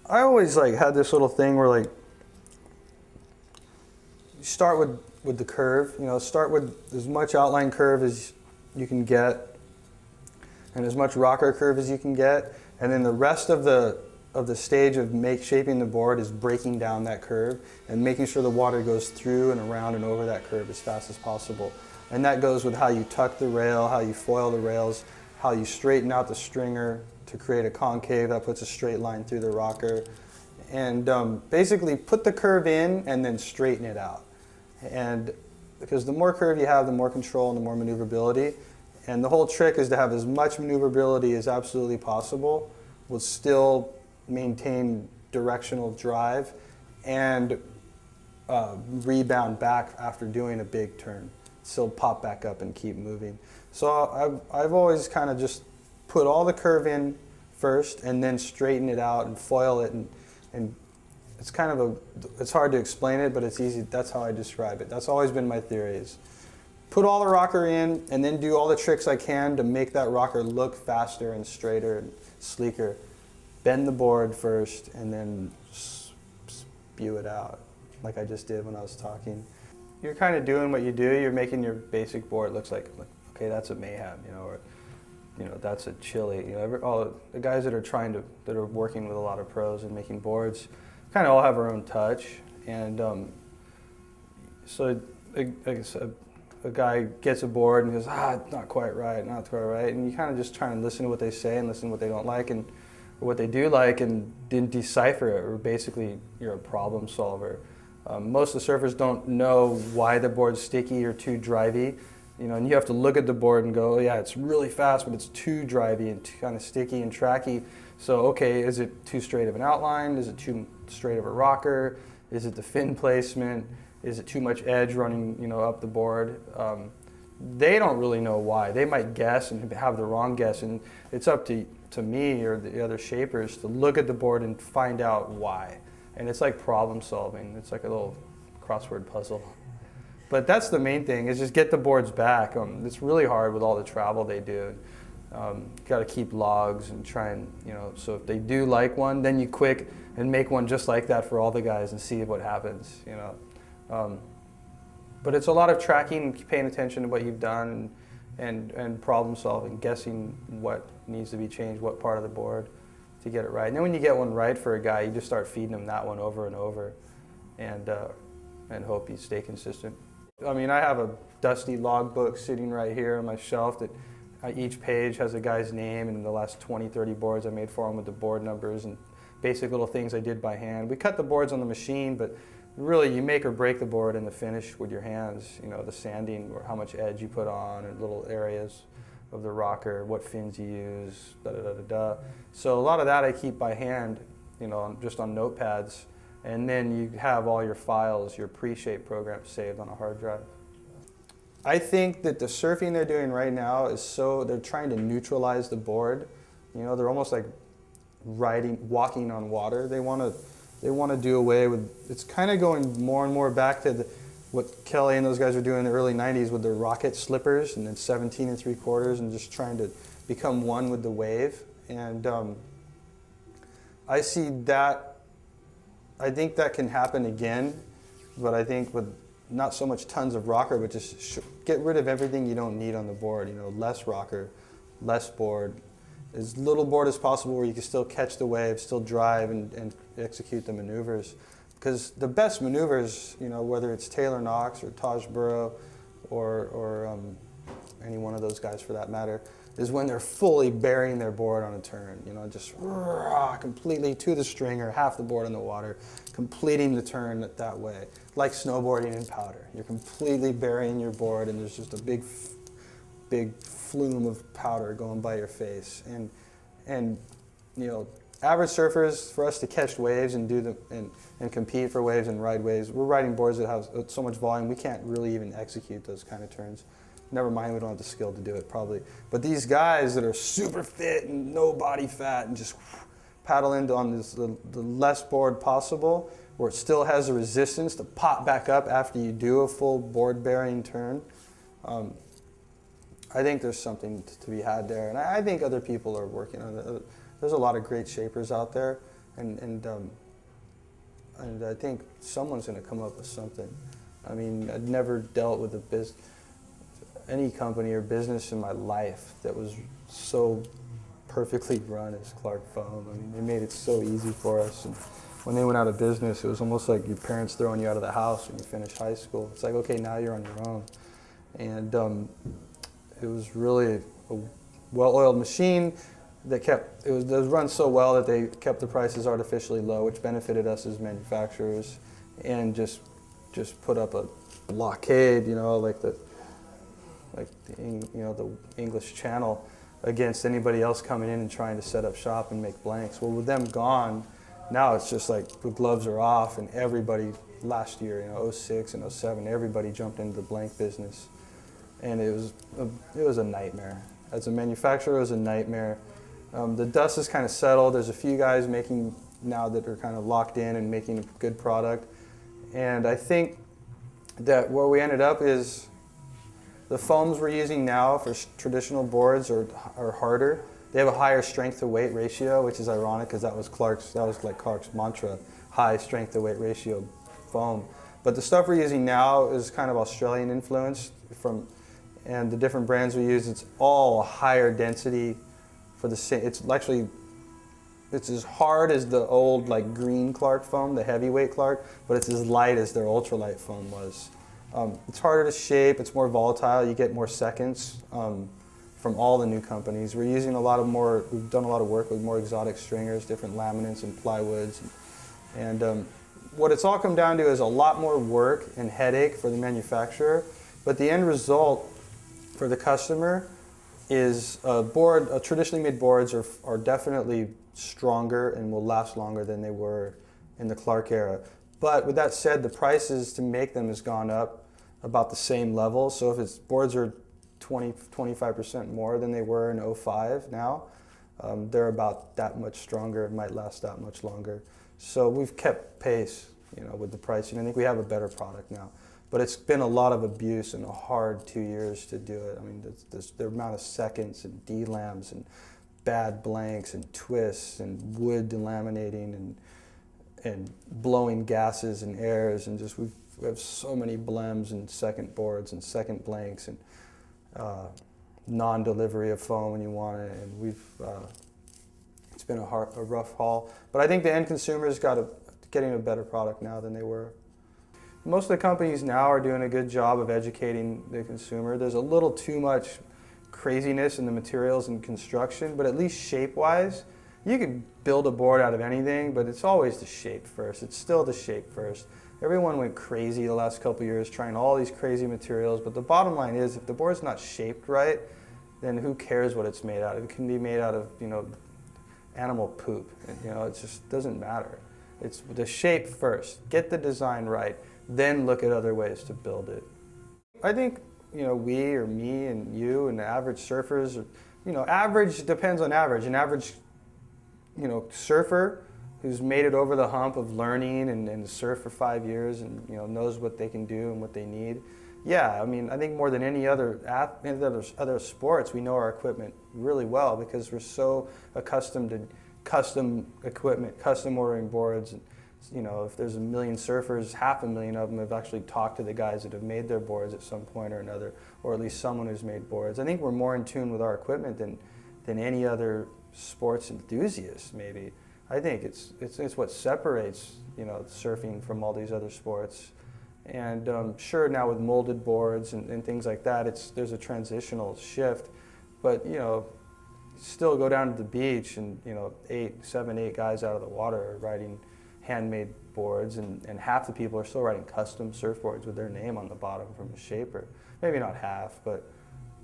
I always like had this little thing where like you start with the curve, you know, start with as much outline curve as you can get and as much rocker curve as you can get, and then the rest of the stage of shaping the board is breaking down that curve and making sure the water goes through and around and over that curve as fast as possible. And that goes with how you tuck the rail, how you foil the rails, how you straighten out the stringer to create a concave that puts a straight line through the rocker. And basically put the curve in and then straighten it out. And because the more curve you have, the more control and the more maneuverability. And the whole trick is to have as much maneuverability as absolutely possible with still maintain directional drive and rebound back after doing a big turn. Still pop back up and keep moving. So I've always kind of just put all the curve in first and then straighten it out and foil it, and it's kind of it's hard to explain it, but it's easy. That's how I describe it. That's always been my theory, is put all the rocker in and then do all the tricks I can to make that rocker look faster and straighter and sleeker. Bend the board first and then spew it out, like I just did when I was talking. You're kind of doing what you do. You're making your basic board looks like, okay, that's a Mayhem, you know, or you know, that's a Chili. You know, all the guys that are working with a lot of pros and making boards, kind of all have our own touch. And so a guy gets a board and goes, not quite right, not quite right, and you kind of just try and listen to what they say and listen to what they don't like and or what they do like, and then decipher it. Or basically, you're a problem solver. Most of the surfers don't know why the board's sticky or too drivey, you know, and you have to look at the board and go, oh, yeah, it's really fast, but it's too drivey and too kind of sticky and tracky. So, okay, is it too straight of an outline? Is it too straight of a rocker? Is it the fin placement? Is it too much edge running, you know, up the board? They don't really know why. They might guess and have the wrong guess, and it's up to me or the other shapers to look at the board and find out why. And it's like problem solving. It's like a little crossword puzzle. But that's the main thing, is just get the boards back. It's really hard with all the travel they do. Got to keep logs and try and, you know, so if they do like one, then you quick and make one just like that for all the guys and see what happens, you know. But it's a lot of tracking, paying attention to what you've done, and problem solving, guessing what needs to be changed, what part of the board to get it right. And then when you get one right for a guy, you just start feeding him that one over and over, and hope you stay consistent. I mean, I have a dusty logbook sitting right here on my shelf that each page has a guy's name and the last 20, 30 boards I made for him with the board numbers and basic little things I did by hand. We cut the boards on the machine, but really you make or break the board in the finish with your hands, you know, the sanding or how much edge you put on and little areas of the rocker, what fins you use, da-da-da-da-da. So a lot of that I keep by hand, you know, just on notepads. And then you have all your files, your pre-shape programs saved on a hard drive. I think that the surfing they're doing right now is they're trying to neutralize the board. You know, they're almost like walking on water. They want to do away with, it's kind of going more and more back to what Kelly and those guys were doing in the early 90s with their rocket slippers and then 17 3/4 and just trying to become one with the wave. And I see that. I think that can happen again, but I think with not so much tons of rocker, but just get rid of everything you don't need on the board. You know, less rocker, less board, as little board as possible where you can still catch the wave, still drive and execute the maneuvers. Because the best maneuvers, you know, whether it's Taylor Knox or Taj Burrow or any one of those guys for that matter, is when they're fully burying their board on a turn, you know, just completely to the stringer, half the board in the water, completing the turn that way. Like snowboarding in powder. You're completely burying your board and there's just a big flume of powder going by your face. And you know, average surfers, for us to catch waves and do and compete for waves and ride waves, we're riding boards that have so much volume we can't really even execute those kind of turns. Never mind, we don't have the skill to do it probably. But these guys that are super fit and no body fat and just paddle into on the less board possible, where it still has the resistance to pop back up after you do a full board bearing turn. I think there's something to be had there, and I think other people are working on it. There's a lot of great shapers out there, and I think someone's going to come up with something. I mean, I'd never dealt with any company or business in my life that was so perfectly run as Clark Foam. I mean, they made it so easy for us. And when they went out of business, it was almost like your parents throwing you out of the house when you finished high school. It's like, okay, now you're on your own. And it was really a well-oiled machine that it was run so well that they kept the prices artificially low, which benefited us as manufacturers, and just put up a blockade, like the English Channel against anybody else coming in and trying to set up shop and make blanks. Well, with them gone, now it's just like the gloves are off, and everybody last year, 06 and 07, everybody jumped into the blank business, and it was a nightmare. As a manufacturer, it was a nightmare. The dust is kind of settled. There's a few guys making now that are kind of locked in and making a good product, and I think that where we ended up is the foams we're using now for traditional boards are harder. They have a higher strength to weight ratio, which is ironic because that was like Clark's mantra, high strength to weight ratio foam. But the stuff we're using now is kind of Australian influenced and the different brands we use, it's all higher density for the same. It's as hard as the old like green Clark foam, the heavyweight Clark, but it's as light as their ultralight foam was. It's harder to shape, it's more volatile, you get more seconds from all the new companies. We've done a lot of work with more exotic stringers, different laminates and plywoods. And what it's all come down to is a lot more work and headache for the manufacturer, but the end result for the customer is traditionally made boards are definitely stronger and will last longer than they were in the Clark era. But with that said, the prices to make them has gone up about the same level. So if boards are 25% more than they were in 05 now, they're about that much stronger. It might last that much longer. So we've kept pace, with the pricing. I think we have a better product now. But it's been a lot of abuse and a hard 2 years to do it. I mean, the amount of seconds and delams and bad blanks and twists and wood delaminating and blowing gases and airs, and we have so many blems and second boards and second blanks and non-delivery of foam when you want it, and it's been a rough haul. But I think the end consumer is getting a better product now than they were. Most of the companies now are doing a good job of educating the consumer. There's a little too much craziness in the materials and construction, but at least shape-wise, you can build a board out of anything, but it's always the shape first. It's still the shape first. Everyone went crazy the last couple of years trying all these crazy materials, but the bottom line is if the board's not shaped right, then who cares what it's made out of? It can be made out of, animal poop. It just doesn't matter. It's the shape first. Get the design right, then look at other ways to build it. I think, we or me and you and the average surfers, average depends on average. An average, surfer who's made it over the hump of learning and surf for 5 years and, knows what they can do and what they need. Yeah, I think more than any other sports, we know our equipment really well because we're so accustomed to custom equipment, custom ordering boards. And, if there's 1 million surfers, 500,000 of them have actually talked to the guys that have made their boards at some point or another, or at least someone who's made boards. I think we're more in tune with our equipment than any other sports enthusiast, maybe. I think it's what separates, surfing from all these other sports. And sure, now with molded boards and things like that, there's a transitional shift, but still go down to the beach and 7, 8 guys out of the water are riding handmade boards, and half the people are still riding custom surfboards with their name on the bottom from a shaper. Maybe not half, but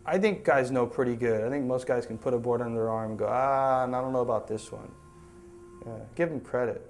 I think guys know pretty good. I think most guys can put a board under their arm and go, I don't know about this one. Give them credit.